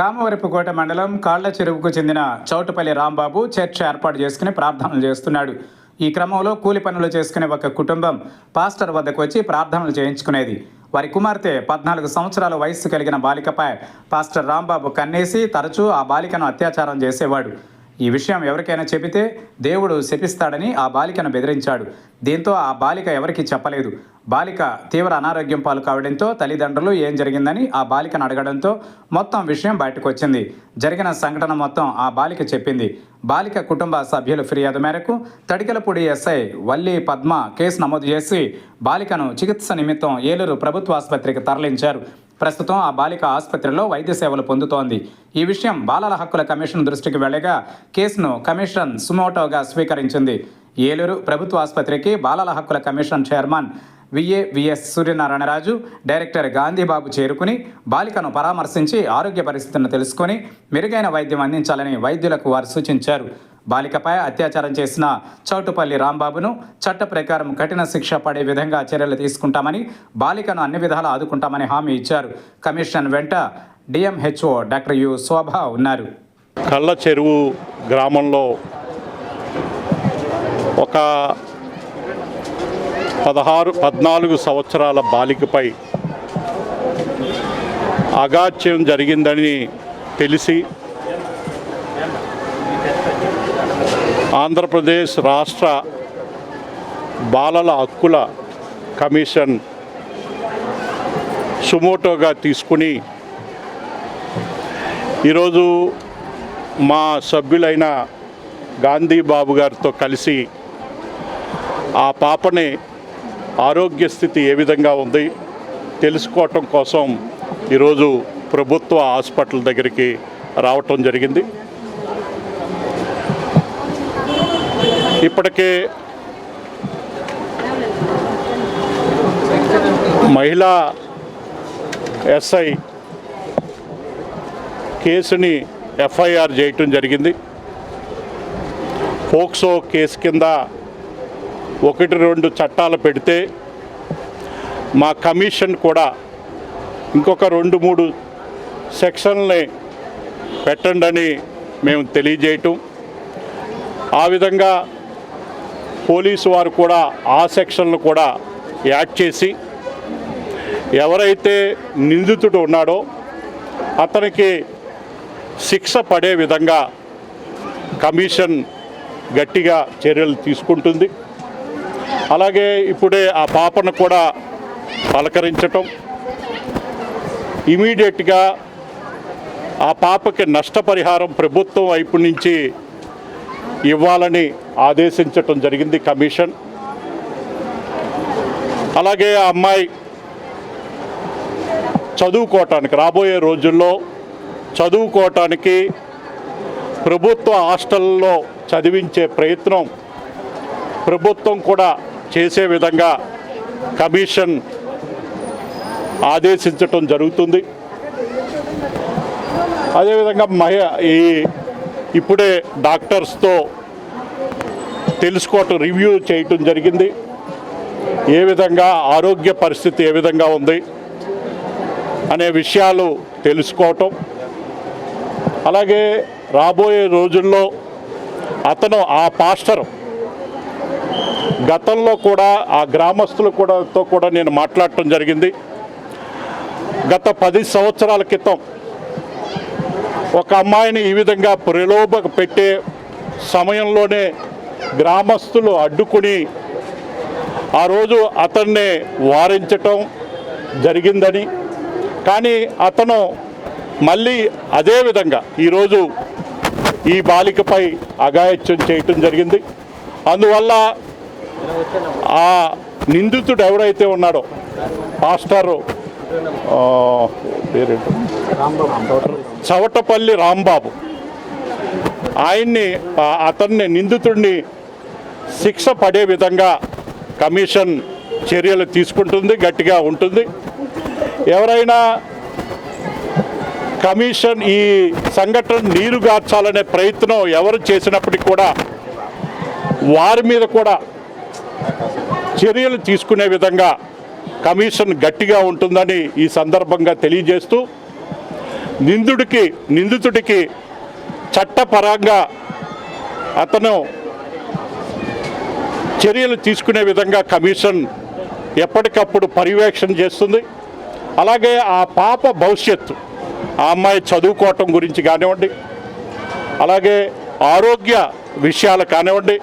రామవరపుకోట మండలం కాళ్ల చెరువుకు చెందిన చౌటుపల్లి రాంబాబు చర్చ్ ఏర్పాటు చేసుకుని ప్రార్థనలు చేస్తున్నాడు. ఈ క్రమంలో కూలి పనులు చేసుకునే ఒక కుటుంబం పాస్టర్ వద్దకు వచ్చి ప్రార్థనలు చేయించుకునేది. వారి కుమార్తె 14 సంవత్సరాల వయస్సు కలిగిన బాలికపై పాస్టర్ రాంబాబు కన్నేసి తరచూ ఆ బాలికను అత్యాచారం చేసేవాడు. ఈ విషయం ఎవరికైనా చెబితే దేవుడు శపిస్తాడని ఆ బాలికను బెదిరించాడు. దీంతో ఆ బాలిక ఎవరికీ చెప్పలేదు. బాలిక తీవ్ర అనారోగ్యం పాలు కావడంతో తల్లిదండ్రులు ఏం జరిగిందని ఆ బాలికను అడగడంతో మొత్తం విషయం బయటకు వచ్చింది. జరిగిన సంఘటన మొత్తం ఆ బాలిక చెప్పింది. బాలిక కుటుంబ సభ్యుల ఫిర్యాదు మేరకు తడికలపూడి ఎస్ఐ వల్లి పద్మ కేసు నమోదు చేసి బాలికను చికిత్స నిమిత్తం ఏలూరు ప్రభుత్వ ఆసుపత్రికి తరలించారు. ప్రస్తుతం ఆ బాలిక ఆసుపత్రిలో వైద్య సేవలు పొందుతోంది. ఈ విషయం బాలల హక్కుల కమిషన్ దృష్టికి వెళ్ళగా కేసును కమిషన్ సుమోటోగా స్వీకరించింది. ఏలూరు ప్రభుత్వ ఆసుపత్రికి బాలల హక్కుల commission chairman VS Suryanarayanaraju, director Gandhibabu చేరుకుని బాలికను పరామర్శించి ఆరోగ్య పరిస్థితిని తెలుసుకొని మెరుగైన వైద్యం అందించాలని వైద్యులకు వారు సూచించారు. బాలికపై అత్యాచారం చేసిన చౌటుపల్లి రాంబాబును చట్ట ప్రకారం కఠిన శిక్ష పడే విధంగా చర్యలు తీసుకుంటామని, బాలికను అన్ని విధాలా ఆదుకుంటామని హామీ ఇచ్చారు. కమిషన్ వెంట డిఎంహెచ్ఓ డాక్టర్ యు శోభ ఉన్నారు. కళ్ళ చెరువు గ్రామంలో ఒక 14 సంవత్సరాల బాలికపై అగాత్యం జరిగిందని తెలిసి ఆంధ్రప్రదేశ్ రాష్ట్ర బాలల హక్కుల కమిషన్ సుమోటోగా తీసుకుని ఈరోజు మా సభ్యులైన గాంధీబాబు గారితో కలిసి ఆ పాపని ఆరోగ్య స్థితి ఏ విధంగా ఉంది తెలుసుకోవటం కోసం ఈరోజు ప్రభుత్వ హాస్పిటల్ దగ్గరికి రావటం జరిగింది. ఇప్పటికే మహిళా ఎస్ఐ కేసుని ఎఫ్ఐఆర్ చేయటం జరిగింది. పోక్సో కేసు కింద 1-2 చట్టాలు పెడితే మా కమిషన్ కూడా ఇంకొక 2-3 సెక్షన్లని పెట్టండి అని మేము తెలియజేయటం, ఆ విధంగా పోలీసు వారు కూడా ఆ సెక్షన్లు కూడా యాడ్ చేసి ఎవరైతే నిందితుడు ఉన్నాడో అతనికి శిక్ష పడే విధంగా కమిషన్ గట్టిగా చర్యలు తీసుకుంటుంది. అలాగే ఇప్పుడే ఆ పాపను కూడా పలకరించటం, ఇమీడియట్గా ఆ పాపకి నష్టపరిహారం ప్రభుత్వం వైపు నుంచి ఇవ్వాలని ఆదేశించటం జరిగింది కమిషన్. అలాగే ఆ అమ్మాయి చదువుకోవటానికి రాబోయే రోజుల్లో చదువుకోవటానికి ప్రభుత్వ హాస్టల్లో చదివించే ప్రయత్నం ప్రభుత్వం కూడా చేసే విధంగా కమిషన్ ఆదేశించటం జరుగుతుంది. అదేవిధంగా ఇప్పుడే డాక్టర్స్తో తెలుసుకోవటం, రివ్యూ చేయటం జరిగింది. ఏ విధంగా ఆరోగ్య పరిస్థితి ఏ విధంగా ఉంది అనే విషయాలు తెలుసుకోవటం, అలాగే రాబోయే రోజుల్లో అతను ఆ పాస్టర్ గతంలో కూడా ఆ గ్రామస్తులు కూడా నేను మాట్లాడటం జరిగింది. గత 10 సంవత్సరాల క్రితం ఒక అమ్మాయిని ఈ విధంగా ప్రలోభ పెట్టే సమయంలోనే గ్రామస్తులు అడ్డుకుని ఆ రోజు అతన్ని వారించటం జరిగిందని, కానీ అతను మళ్ళీ అదే విధంగా ఈరోజు ఈ బాలికపై అఘాయిత్యం చేయటం జరిగింది. అందువల్ల ఆ నిందితుడు ఎవరైతే ఉన్నాడో పాస్టర్ పేరేంటో చవటపల్లి రాంబాబు, అతన్ని నిందితుడిని శిక్ష పడే విధంగా కమిషన్ చర్యలు తీసుకుంటుంది, గట్టిగా ఉంటుంది. ఎవరైనా కమిషన్ ఈ సంఘటన నీరుగార్చాలనే ప్రయత్నం ఎవరు చేసినప్పటికీ కూడా వారి మీద కూడా చర్యలు తీసుకునే విధంగా కమిషన్ గట్టిగా ఉంటుందని ఈ సందర్భంగా తెలియజేస్తూ నిందితుడికి చట్టపరంగా అతను చర్యలు తీసుకునే విధంగా కమిషన్ ఎప్పటికప్పుడు పర్యవేక్షణ చేస్తుంది. అలాగే ఆ పాప భవిష్యత్తు, ఆ అమ్మాయి చదువుకోవటం గురించి కానివ్వండి, అలాగే ఆరోగ్య విషయాలు కానివ్వండి,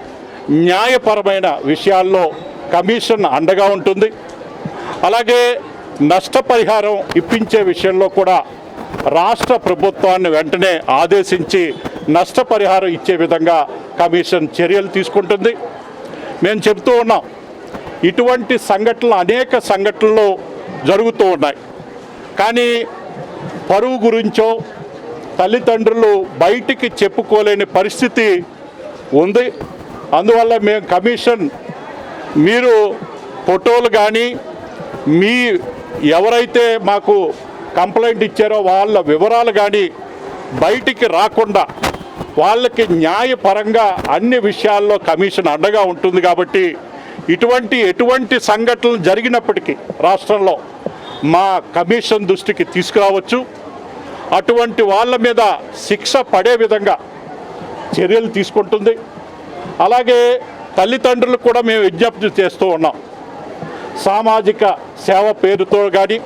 న్యాయపరమైన విషయాల్లో కమిషన్ అండగా ఉంటుంది. అలాగే నష్టపరిహారం ఇప్పించే విషయంలో కూడా రాష్ట్ర ప్రభుత్వాన్ని వెంటనే ఆదేశించి నష్టపరిహారం ఇచ్చే విధంగా కమిషన్ చర్యలు తీసుకుంటుంది. మేము చెబుతూ ఉన్నాం, ఇటువంటి సంఘటనలు అనేక సంఘటనలు జరుగుతూ ఉన్నాయి. కానీ పరువు గురించో తల్లిదండ్రులు బయటికి చెప్పుకోలేని పరిస్థితి ఉంది. అందువల్ల మేము కమిషన్ మీరు ఫోటోలు కానీ ఎవరైతే మాకు కంప్లైంట్ ఇచ్చారో వాళ్ళ వివరాలు కానీ బయటికి రాకుండా వాళ్ళకి న్యాయపరంగా అన్ని విషయాల్లో కమిషన్ అండగా ఉంటుంది. కాబట్టి ఎటువంటి సంఘటనలు జరిగినప్పటికీ రాష్ట్రంలో మా కమిషన్ దృష్టికి తీసుకురావచ్చు. అటువంటి వాళ్ళ మీద శిక్ష పడే విధంగా చర్యలు తీసుకుంటుంది. అలాగే తల్లిదండ్రులు కూడా మేము విజ్ఞప్తి చేస్తూ ఉన్నాం, సామాజిక సేవ పేరుతో కానీ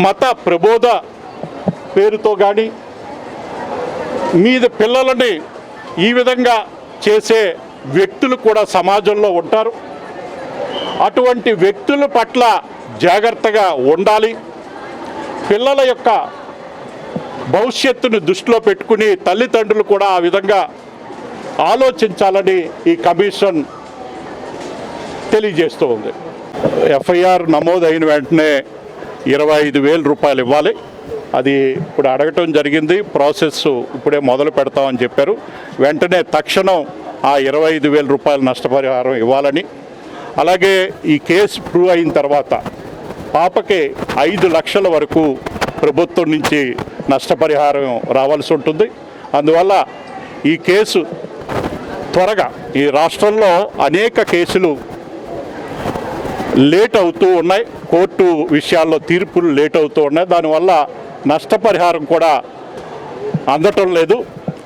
మత ప్రబోధ పేరుతో కానీ మీద పిల్లలని ఈ విధంగా చేసే వ్యక్తులు కూడా సమాజంలో ఉంటారు. అటువంటి వ్యక్తుల పట్ల జాగ్రత్తగా ఉండాలి. పిల్లల యొక్క భవిష్యత్తును దృష్టిలో పెట్టుకుని తల్లిదండ్రులు కూడా ఆ విధంగా ఆలోచించాలని ఈ కమిషన్ తెలియజేస్తూ ఉంది. ఎఫ్ఐఆర్ నమోదైన వెంటనే 25,000 రూపాయలు ఇవ్వాలి. అది ఇప్పుడు అడగటం జరిగింది. ప్రాసెస్ ఇప్పుడే మొదలు పెడతామని చెప్పారు. వెంటనే తక్షణం ఆ 25,000 రూపాయల నష్టపరిహారం ఇవ్వాలని, అలాగే ఈ కేసు ప్రూవ్ అయిన తర్వాత పాపకి 5 లక్షల వరకు ప్రభుత్వం నుంచి నష్టపరిహారం రావాల్సి ఉంటుంది. అందువల్ల ఈ కేసు త్వరగా, ఈ రాష్ట్రంలో అనేక కేసులు లేట్ అవుతూ ఉన్నాయి, కోర్టు విషయాల్లో తీర్పులు లేట్ అవుతూ ఉన్నాయి. దానివల్ల నష్టపరిహారం కూడా అందటం లేదు.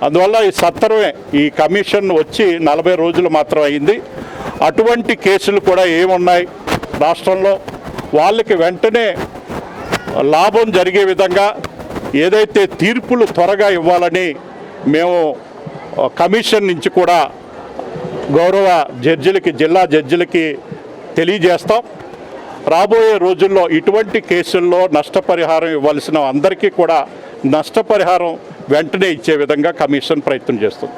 అందువల్ల ఈ సత్వరమే ఈ కమిషన్ వచ్చి 40 రోజులు మాత్రం అయింది. అటువంటి కేసులు కూడా ఏమున్నాయి రాష్ట్రంలో, వాళ్ళకి వెంటనే లాభం జరిగే విధంగా ఏదైతే తీర్పులు త్వరగా ఇవ్వాలని మేము కమిషన్ నుంచి కూడా గౌరవ జడ్జిలకి, జిల్లా జడ్జిలకి తెలియజేస్తాం. రాబోయే రోజుల్లో ఇటువంటి కేసుల్లో నష్టపరిహారం ఇవ్వాల్సిన అందరికీ కూడా నష్టపరిహారం వెంటనే ఇచ్చే విధంగా కమిషన్ ప్రయత్నం చేస్తుంది.